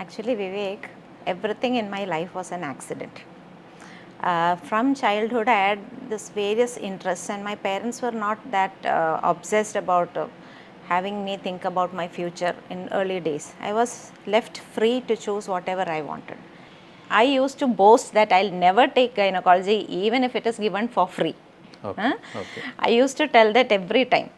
Actually, Vivek, everything in my life was an accident. From childhood, I had this various interests, and my parents were not that obsessed about having me think about my future in early days. I was left free to choose whatever I wanted. I used to boast that I'll never take gynecology even if it is given for free. Okay. Okay. I used to tell that every time.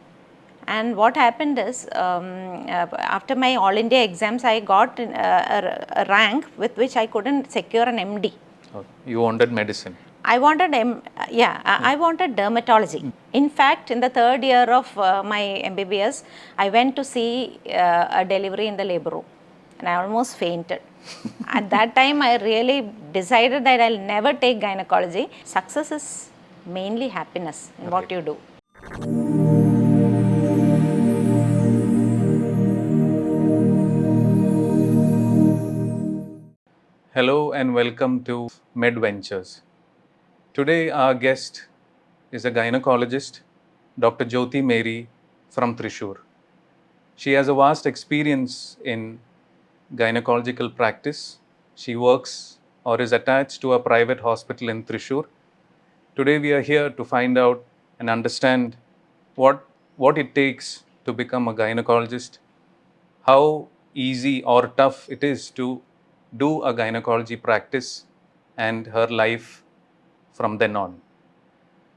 And what happened is, after my All India exams, I got a rank with which I couldn't secure an MD. Okay. You wanted medicine. I wanted, I wanted dermatology. In fact, in the third year of my MBBS, I went to see a delivery in the labor room, and I almost fainted. At that time, I really decided that I'll never take gynecology. Success is mainly happiness in what you do. Hello and welcome to MedVentures. Today, our guest is a gynecologist, Dr.Jyothi Mary from Thrissur. She has a vast experience in gynecological practice. She works or is attached to a private hospital in Thrissur. Today, we are here to find out and understand what it takes to become a gynecologist, how easy or tough it is to do a gynecology practice, and her life from then on.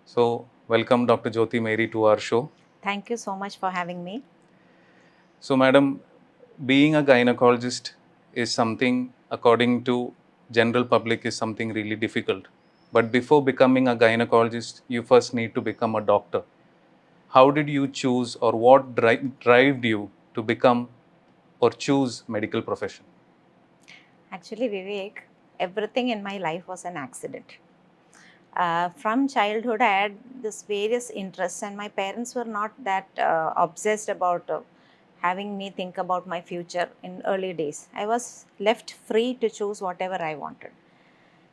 So, welcome Dr. Jyothi Mary to our show. Thank you so much for having me. So, madam, being a gynecologist is something, according to general public, is something really difficult. But before becoming a gynecologist, you first need to become a doctor. How did you choose, or what drove you to become or choose medical profession? Actually, Vivek, everything in my life was an accident. From childhood, I had this various interests, and my parents were not that obsessed about having me think about my future in early days. I was left free to choose whatever I wanted.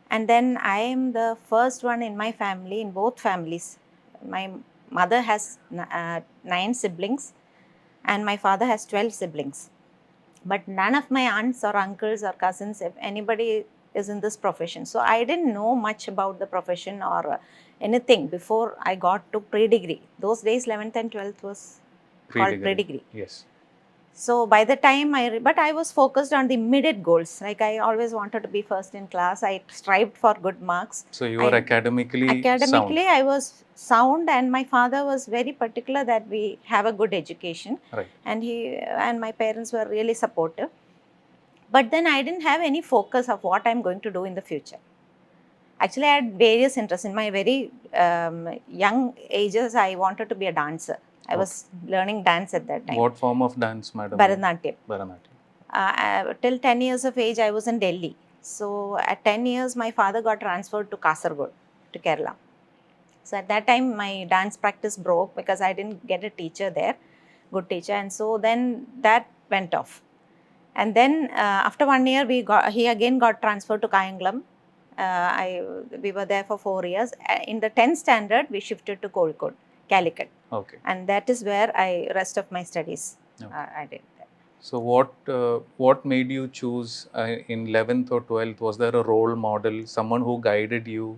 And then I am the first one in my family, in both families. My mother has 9 siblings, and my father has 12 siblings. But none of my aunts or uncles or cousins, if anybody is in this profession. So I didn't know much about the profession or anything before I got to pre-degree. Those days, 11th and 12th was called pre-degree. Yes. So by the time but I was focused on the immediate goals. Like I always wanted to be first in class. I strived for good marks. So you were academically sound. I was sound, and my father was very particular that we have a good education. Right. And my parents were really supportive. But then I didn't have any focus of what I'm going to do in the future. Actually, I had various interests. In my very young ages, I wanted to be a dancer. I was learning dance at that time. What form of dance, madam? Bharatanatyam. Bharatanatyam. Till 10 years of age, I was in Delhi. So at 10 years, my father got transferred to Kasaragod, to Kerala. So at that time, my dance practice broke because I didn't get a teacher there, good teacher. And so then that went off. And then after 1 year, he again got transferred to Kayangalam. We were there for 4 years. In the 10th standard, we shifted to Kozhikode, Calicut. Okay. And that is where rest of my studies I did. So what made you choose in 11th or 12th? Was there a role model, someone who guided you?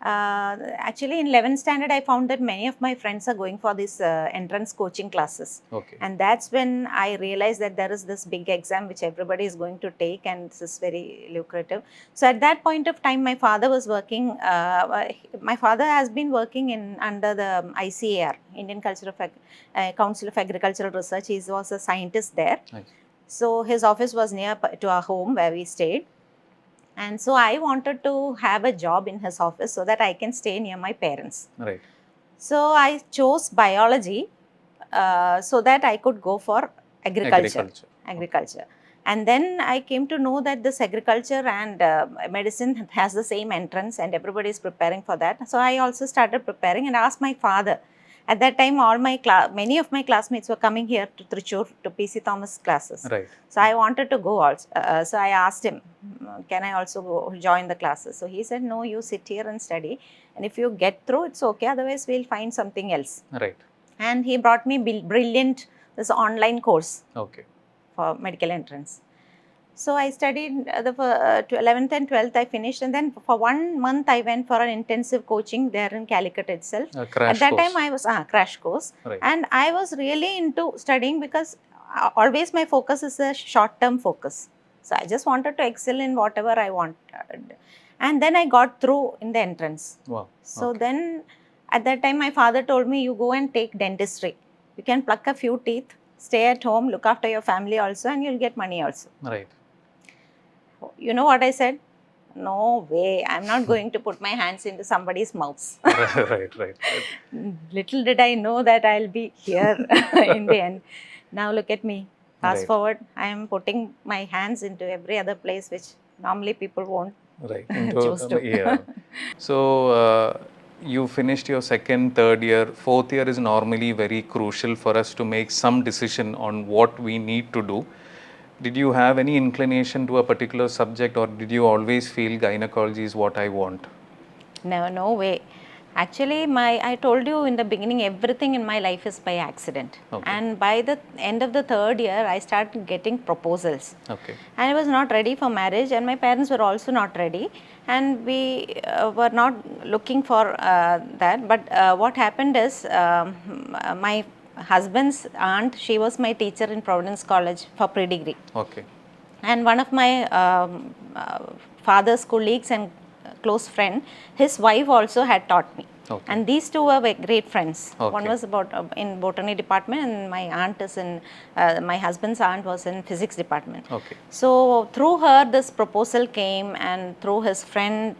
Actually, in 11th standard, I found that many of my friends are going for these entrance coaching classes. Okay. And that's when I realized that there is this big exam which everybody is going to take, and this is very lucrative. So at that point of time, my father was working, my father has been working under the ICAR, Indian Council of Agricultural Research. He was a scientist there. Nice. So his office was near to our home where we stayed. And so I wanted to have a job in his office so that I can stay near my parents. Right. So I chose biology so that I could go for agriculture. And then I came to know that this agriculture and medicine has the same entrance, and everybody is preparing for that. So I also started preparing and asked my father. At that time, many of my classmates were coming here to Thrissur to PC Thomas classes. Right. So I wanted to go also. So I asked him, can I also join the classes? So he said, no, you sit here and study. And if you get through, it's okay. Otherwise, we'll find something else. Right. And he brought me this online course. Okay. For medical entrance. So I studied to 11th and 12th I finished, and then for 1 month I went for an intensive coaching there in Calicut itself. A crash At that course. time I was crash course, Right. and I was really into studying because always my focus is a short term focus. So I just wanted to excel in whatever I wanted, and then I got through in the entrance. Wow. So Okay. then at that time my father told me, you go and take dentistry. You can pluck a few teeth, stay at home, look after your family also, and you'll get money also. Right. You know what I said? No way, I'm not going to put my hands into somebody's mouths. Right. Little did I know that I'll be here in the end. Now look at me. Fast Right. forward, I am putting my hands into every other place which normally people won't Right. choose to. Yeah. So you finished your second, third year. Fourth year is normally very crucial for us to make some decision on what we need to do. Did you have any inclination to a particular subject, or did you always feel gynecology is what I want? No way. Actually, I told you in the beginning, everything in my life is by accident. Okay. And by the end of the third year, I started getting proposals. Okay. And I was not ready for marriage, and my parents were also not ready. And we were not looking for that. But what happened is, my husband's aunt, she was my teacher in Providence College for pre-degree. Okay. And one of my father's colleagues and close friend, his wife also had taught me. Okay. And these two were great friends. Okay. One was about in botany department, and my aunt is in my husband's aunt was in physics department. Okay. So through her this proposal came, and through his friend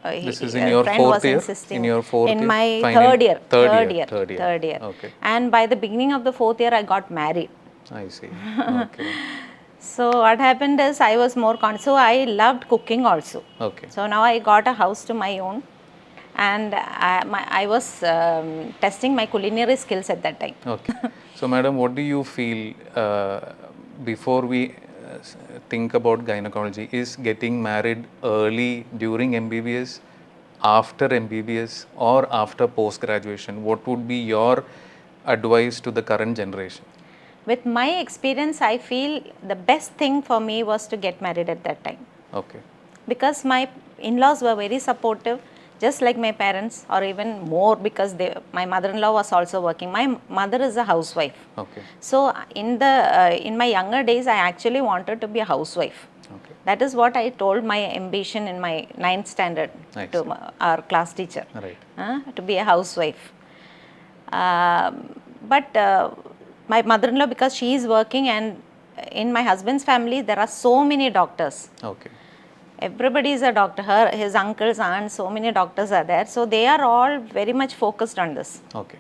This is in your friend fourth was year? insisting. In your fourth in year? my Final- third year. Third year. Okay. And by the beginning of the fourth year I got married. I see. Okay. So what happened is I was more so I loved cooking also. Okay. So now I got a house to my own, and I was testing my culinary skills at that time. Okay. So, madam, what do you feel before we think about gynecology? Is getting married early during MBBS, after MBBS, or after post graduation? What would be your advice to the current generation? With my experience, I feel the best thing for me was to get married at that time. Okay. Because my in-laws were very supportive, just like my parents, or even more, because my mother-in-law was also working. My mother is a housewife. Okay. So in my younger days, I actually wanted to be a housewife. Okay. That is what I told my ambition in my 9th standard to our class teacher. Right. To be a housewife. But my mother-in-law, because she is working, and in my husband's family there are so many doctors. Okay. Everybody is a doctor. His uncles, aunts, so many doctors are there. So they are all very much focused on this. Okay.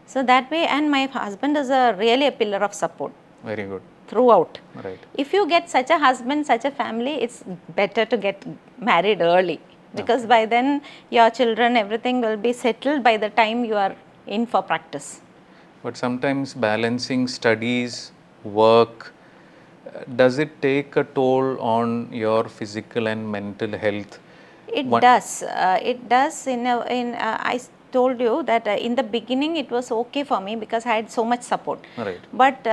So that way, and my husband is really a pillar of support. Very good. Throughout. Right. If you get such a husband, such a family, it's better to get married early, because by then your children, everything will be settled by the time you are in for practice. But sometimes balancing studies, work, does it take a toll on your physical and mental health? It does. It does. I told you that in the beginning it was okay for me because I had so much support. Right. But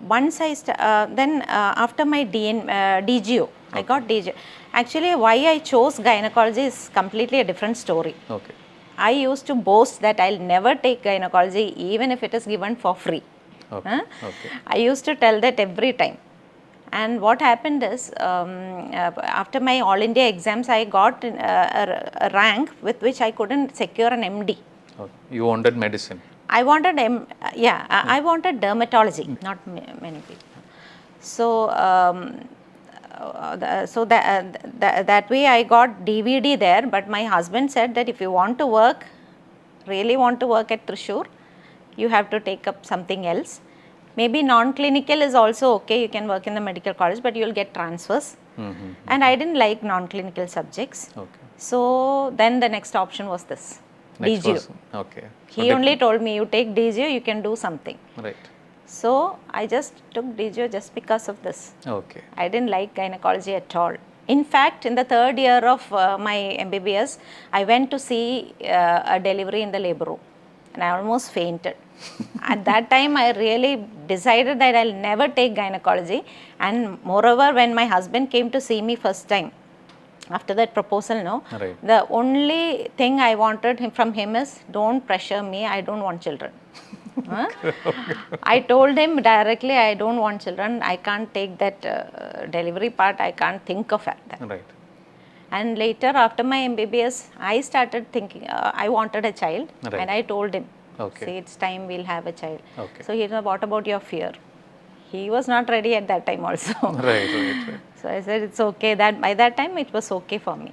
once after my DGO, I got DGO. Actually, why I chose gynecology is completely a different story. Okay. I used to boast that I'll never take gynecology even if it is given for free. Okay. Okay. I used to tell that every time. And what happened is, after my All India exams, I got a rank with which I couldn't secure an MD. Okay. You wanted medicine? I wanted, I wanted dermatology, not many people. So, that way I got DVD there, but my husband said that if you want to work, really want to work at Thrissur, you have to take up something else. Maybe non-clinical is also okay, you can work in the medical college, but you will get transfers. And I didn't like non-clinical subjects. Okay. So then the next option was this, DGO. Okay. So he only told me, you take DGO, you can do something. Right. So I just took DGO just because of this. Okay. I didn't like gynecology at all. In fact, in the third year of my MBBS, I went to see a delivery in the labor room. and I almost fainted. At that time, I really decided that I'll never take gynecology. And moreover, when my husband came to see me first time, after that proposal, no, Right. the only thing I wanted from him is, don't pressure me, I don't want children. Huh? I told him directly, I don't want children, I can't take that delivery part, I can't think of that. Right. And later, after my MBBS, I started thinking, I wanted a child, Right. and I told him, Okay. see, it's time we'll have a child. Okay. So he said, what about your fear? He was not ready at that time also. Right. So I said, it's okay. That by that time, it was okay for me.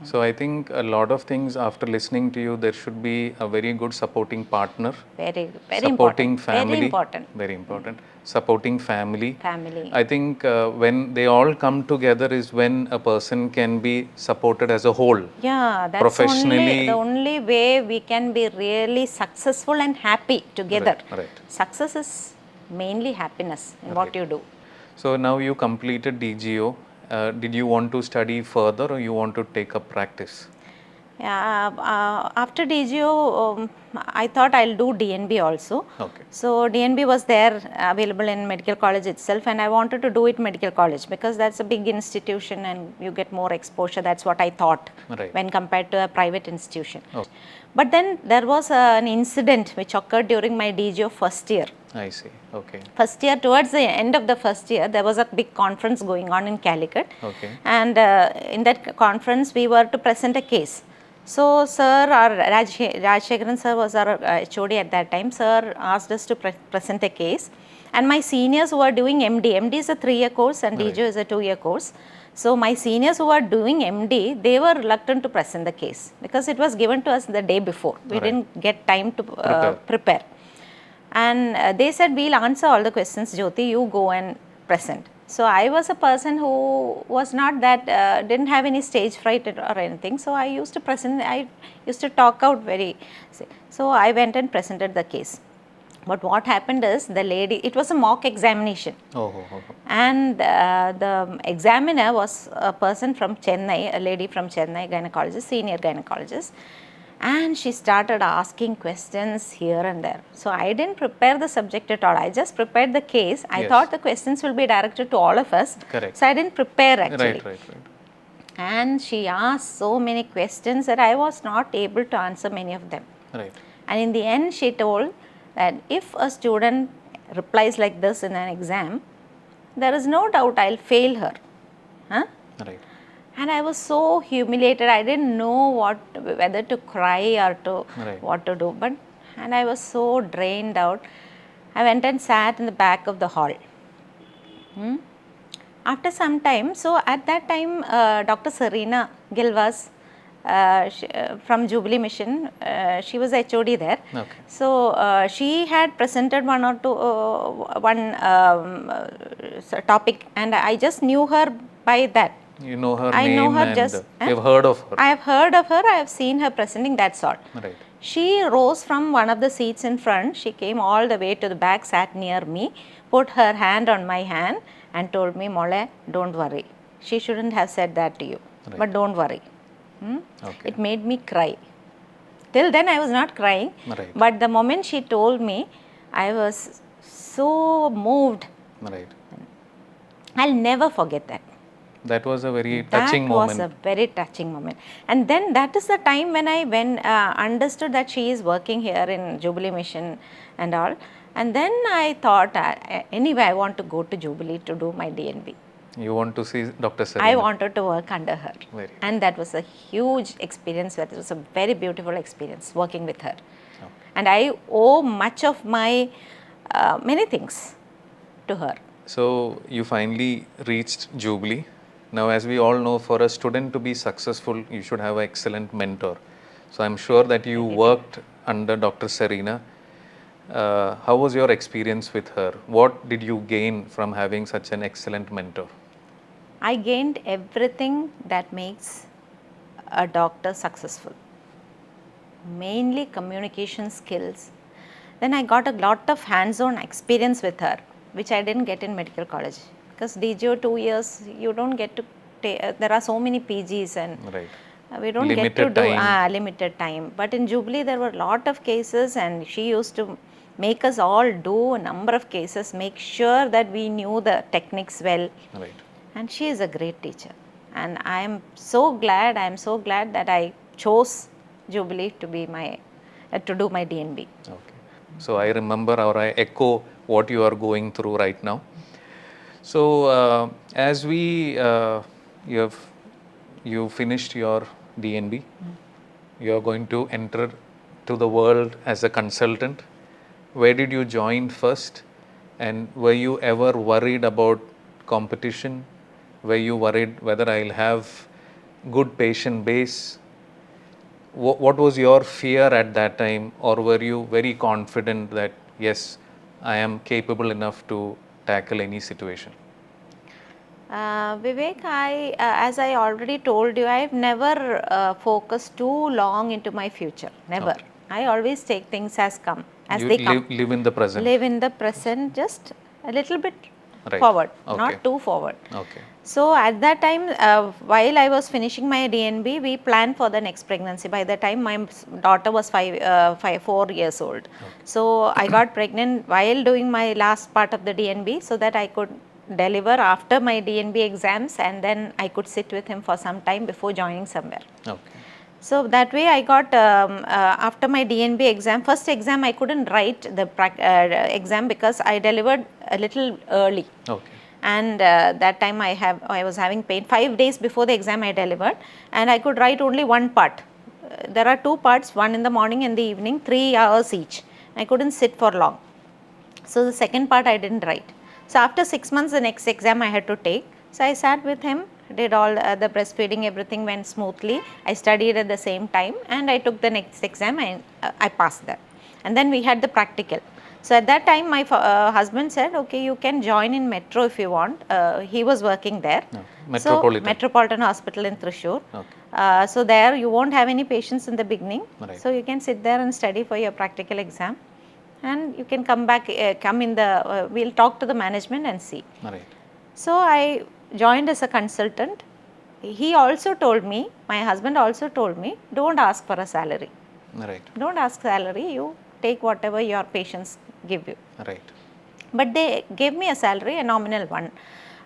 So I think a lot of things, after listening to you, there should be a very good supporting partner. Very supporting important. family. Very important. Very important. Supporting family. Family. I think when they all come together is when a person can be supported as a whole. Yeah, that's Professionally. the only way we can be really successful and happy together. Right. Success is mainly happiness in what you do. So now you completed DGO. Did you want to study further or you want to take up practice? Yeah, after DGO, I thought I'll do DNB also. Okay. So DNB was there available in medical college itself, and I wanted to do it medical college because that's a big institution and you get more exposure. That's what I thought when compared to a private institution. Okay. But then there was an incident which occurred during my DGO first year. I see. Okay. First year, towards the end of the first year, there was a big conference going on in Calicut. Okay. And in that conference, we were to present a case. So, sir, our Rajshekharan sir was our HOD at that time. Sir asked us to present a case. And my seniors who are doing MD, MD is a 3-year course and DGO is a 2-year course. So, my seniors who are doing MD, they were reluctant to present the case because it was given to us the day before. We didn't get time to prepare. And they said, we'll answer all the questions, Jyothi, you go and present. So I was a person who was not that, didn't have any stage fright or anything. So I used to present, I used to talk out very, so I went and presented the case. But what happened is the lady, it was a mock examination. And the examiner was a person from Chennai, a lady from Chennai, gynecologist, senior gynecologist. And she started asking questions here and there. So I didn't prepare the subject at all. I just prepared the case. I thought the questions will be directed to all of us. Correct. So I didn't prepare actually. Right. And she asked so many questions that I was not able to answer many of them. Right. And in the end, she told that if a student replies like this in an exam, there is no doubt I'll fail her. Huh? Right. And I was so humiliated. I didn't know whether to cry or to what to do. And I was so drained out. I went and sat in the back of the hall. After some time, so at that time, Dr. Serena Gill was from Jubilee Mission. She was HOD there. Okay. So she had presented one topic, and I just knew her by that. You know her I name know her and just, you've heard of her. I have heard of her, I have seen her presenting, that's all. Right. She rose from one of the seats in front, she came all the way to the back, sat near me, put her hand on my hand and told me, Mole, don't worry. She shouldn't have said that to you, but don't worry. Okay. It made me cry. Till then I was not crying, but the moment she told me, I was so moved. Right. I'll never forget that. That was a very touching moment. That was a very touching moment. And then that is the time when I understood that she is working here in Jubilee Mission and all. And then I thought, anyway, I want to go to Jubilee to do my DNB. You want to see Dr. Serena? I wanted to work under her. And that was a huge experience. That was a very beautiful experience working with her. Okay. And I owe much of my many things to her. So you finally reached Jubilee. Now, as we all know, for a student to be successful, you should have an excellent mentor. So I'm sure that you worked under Dr. Serena. How was your experience with her? What did you gain from having such an excellent mentor? I gained everything that makes a doctor successful. Mainly communication skills. Then I got a lot of hands-on experience with her, which I didn't get in medical college. Because DGO 2 years, you don't get to there are so many PGs and We don't Limited get to do time. limited time. But in Jubilee, there were a lot of cases, and she used to make us all do a number of cases, make sure that we knew the techniques well. Right. And she is a great teacher. And I am so glad that I chose Jubilee to be my, to do my DNB. Okay. So I remember or I echo what you are going through right now. So as you finished your DNB, you are going to enter to the world as a consultant. Where did you join first, and were you ever worried about competition? Were you worried whether I'll have good patient base? What was your fear at that time, or were you very confident that yes, I am capable enough to tackle any situation? Vivek, as I already told you, I've never focused too long into my future. Never. Okay. I always take things as come, as You they come. live in the present. Live in the present, just a little bit Right. forward, Okay. not too forward. Okay. So at that time, while I was finishing my DNB, we planned for the next pregnancy. By the time my daughter was 4 years old. So I got pregnant while doing my last part of the DNB, so that I could deliver after my DNB exams, and then I could sit with him for some time before joining somewhere. Okay. So that way I got, after my DNB exam, first exam I couldn't write the exam because I delivered a little early. Okay. And that time I was having pain. 5 days before the exam I delivered, and I could write only one part. There are 2 parts, one in the morning and the evening, 3 hours each. I couldn't sit for long. So the second part I didn't write. So after 6 months, the next exam I had to take. So I sat with him, did all the breastfeeding, everything went smoothly. I studied at the same time, and I took the next exam, and I passed that. And then we had the practical. So at that time, my husband said, okay, you can join in Metro if you want. He was working there. Okay. Metropolitan. So, Metropolitan Hospital in Thrissur. Okay. So there you won't have any patients in the beginning. Right. So you can sit there and study for your practical exam. And you can come back, we'll talk to the management and see. Right. So I joined as a consultant. He also told me, my husband also told me, don't ask for a salary. Right. Don't ask salary, you take whatever your patients give you. Right. But they gave me a salary, a nominal one.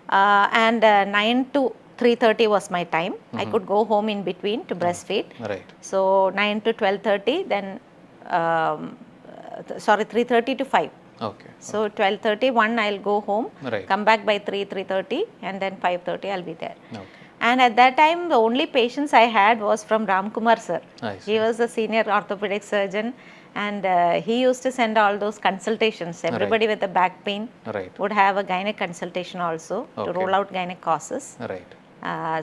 And 9 to 3:30 was my time. I could go home in between to breastfeed. Right. So 9 to 12:30, then 3:30 to 5. Okay. So 12:30, 1 I'll go home, Right. come back by 3:30, and then 5:30 I'll be there. Okay. And at that time, the only patients I had was from Ramkumar sir. I see. He was a senior orthopedic surgeon, and he used to send all those consultations. Everybody with a back pain Right. would have a gynec consultation also to Okay. roll out gynec causes. Right.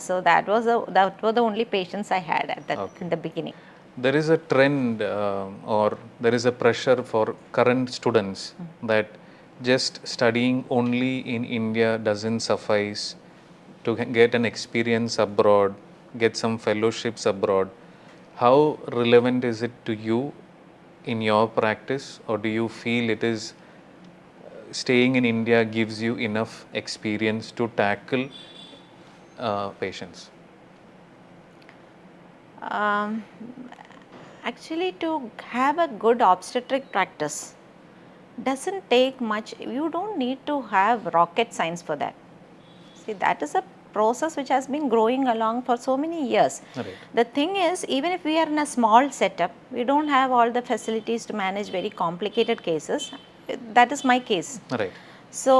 So that were the only patients I had at that Okay. in the beginning. There is a trend or there is a pressure for current students that just studying only in India doesn't suffice to get an experience abroad, get some fellowships abroad. How relevant is it to you in your practice, or do you feel it is staying in India gives you enough experience to tackle patients? Actually, to have a good obstetric practice doesn't take much. You don't need to have rocket science for that. See, that is a process which has been growing along for so many years. Right. The thing is, even if we are in a small setup, we don't have all the facilities to manage very complicated cases. That is my case. Right. So,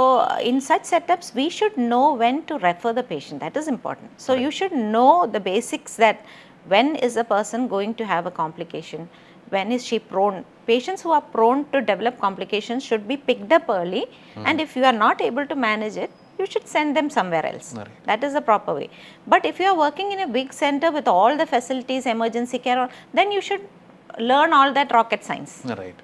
in such setups, we should know when to refer the patient. That is important. So, you should know the basics, that when is a person going to have a complication, when is she prone. Patients who are prone to develop complications should be picked up early, and if you are not able to manage it, you should send them somewhere else. Right. That is the proper way. But if you are working in a big center with all the facilities, emergency care, then you should learn all that rocket science. Right.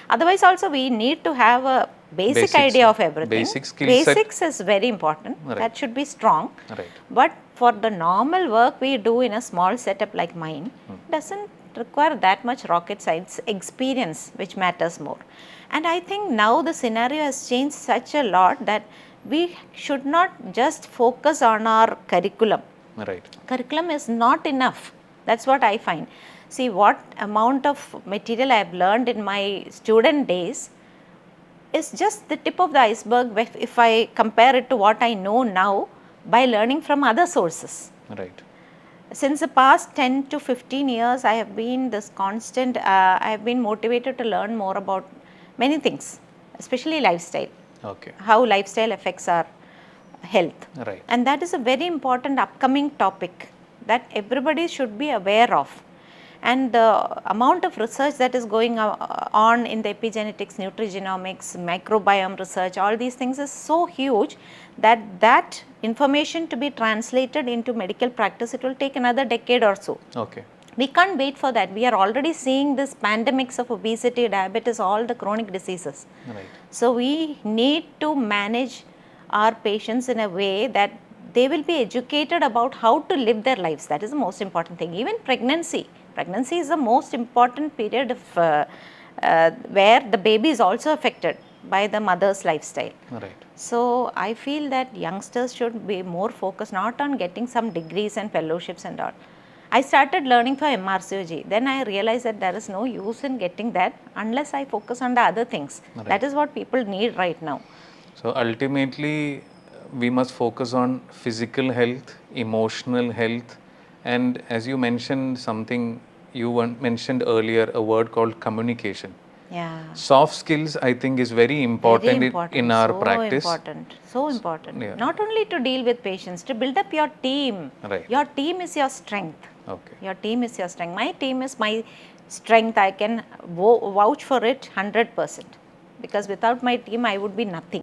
Otherwise also we need to have a basic idea of everything. Basic skill set. Basics is very important. Right. That should be strong. Right. But for the normal work we do in a small setup like mine, doesn't require that much rocket science experience, which matters more. And I think now the scenario has changed such a lot that we should not just focus on our curriculum. Right. Curriculum is not enough. That's what I find. See, what amount of material I have learned in my student days is just the tip of the iceberg if I compare it to what I know now by learning from other sources. Right. Since the past 10 to 15 years, I have been this constant, I have been motivated to learn more about many things, especially lifestyle, Okay. how lifestyle affects our health. Right. And that is a very important upcoming topic that everybody should be aware of. And the amount of research that is going on in the epigenetics, nutrigenomics, microbiome research, all these things is so huge that information to be translated into medical practice, it will take another decade or so. Okay. We can't wait for that. We are already seeing this pandemics of obesity, diabetes, all the chronic diseases. Right. So we need to manage our patients in a way that they will be educated about how to live their lives. That is the most important thing. Even pregnancy is the most important period of where the baby is also affected by the mother's lifestyle. Right. So I feel that youngsters should be more focused not on getting some degrees and fellowships and all. I started learning for MRCOG. Then I realized that there is no use in getting that unless I focus on the other things. Right. That is what people need right now. So ultimately, we must focus on physical health, emotional health, and as you mentioned something, you mentioned earlier a word called communication. Yeah. Soft skills, I think, is very important, Very important. in our so practice. So important. Yeah. Not only to deal with patients, to build up your team. Right. Your team is your strength. Okay. Your team is your strength. My team is my strength. I can vouch for it 100%. Because without my team, I would be nothing.